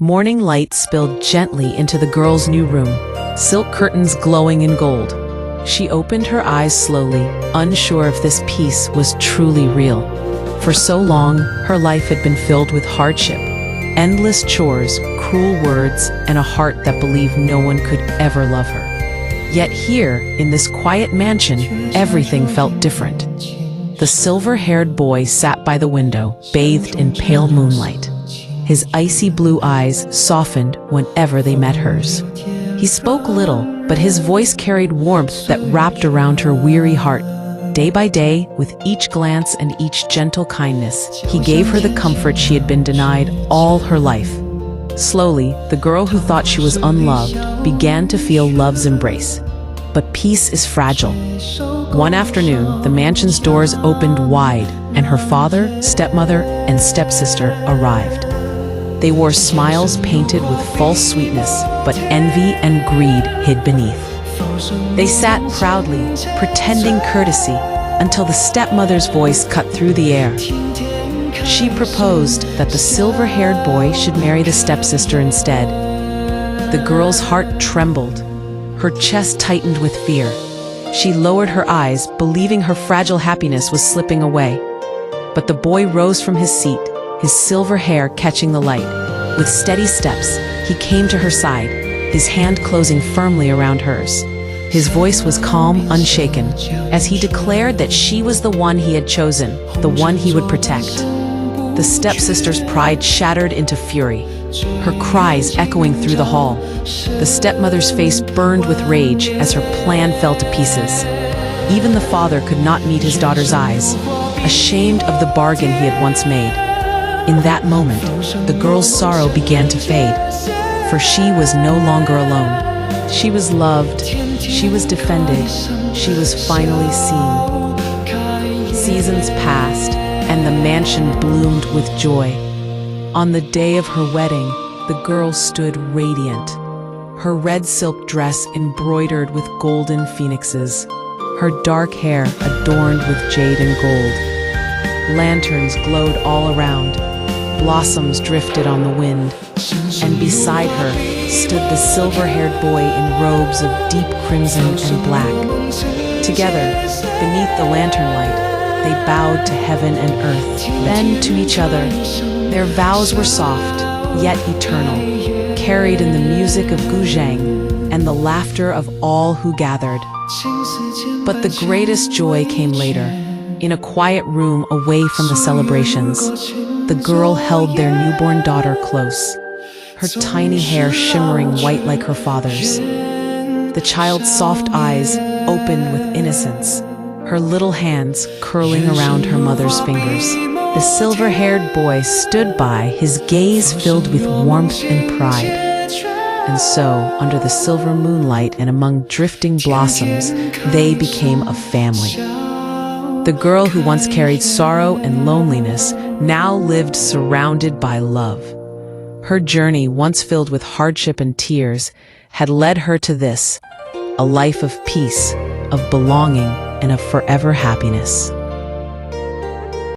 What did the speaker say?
Morning light spilled gently into the girl's new room, silk curtains glowing in gold. She opened her eyes slowly, unsure if this peace was truly real. For so long, her life had been filled with hardship, endless chores, cruel words, and a heart that believed no one could ever love her. Yet here, in this quiet mansion, everything felt different. The silver-haired boy sat by the window, bathed in pale moonlight. His icy blue eyes softened whenever they met hers. He spoke little, but his voice carried warmth that wrapped around her weary heart. Day by day, with each glance and each gentle kindness, he gave her the comfort she had been denied all her life. Slowly, the girl who thought she was unloved began to feel love's embrace. But peace is fragile. One afternoon, the mansion's doors opened wide, and her father, stepmother, and stepsister arrived. They wore smiles painted with false sweetness, but envy and greed hid beneath. They sat proudly, pretending courtesy, until the stepmother's voice cut through the air. She proposed that the silver-haired boy should marry the stepsister instead. The girl's heart trembled. Her chest tightened with fear. She lowered her eyes, believing her fragile happiness was slipping away. But the boy rose from his seat, his silver hair catching the light. With steady steps, he came to her side, his hand closing firmly around hers. His voice was calm, unshaken, as he declared that she was the one he had chosen, the one he would protect. The stepsister's pride shattered into fury, her cries echoing through the hall. The stepmother's face burned with rage as her plan fell to pieces. Even the father could not meet his daughter's eyes, ashamed of the bargain he had once made. In that moment, the girl's sorrow began to fade, for she was no longer alone. She was loved, she was defended, she was finally seen. Seasons passed, and the mansion bloomed with joy. On the day of her wedding, the girl stood radiant, her red silk dress embroidered with golden phoenixes, her dark hair adorned with jade and gold. Lanterns glowed all around, blossoms drifted on the wind, and beside her stood the silver-haired boy in robes of deep crimson and black. Together, beneath the lantern light, they bowed to heaven and earth, then to each other. Their vows were soft, yet eternal, carried in the music of guzheng and the laughter of all who gathered. But the greatest joy came later. In a quiet room away from the celebrations, the girl held their newborn daughter close, her tiny hair shimmering white like her father's. The child's soft eyes opened with innocence, her little hands curling around her mother's fingers. The silver-haired boy stood by, his gaze filled with warmth and pride. And so, under the silver moonlight and among drifting blossoms, they became a family. The girl who once carried sorrow and loneliness now lived surrounded by love. Her journey, once filled with hardship and tears, had led her to this, a life of peace, of belonging, and of forever happiness.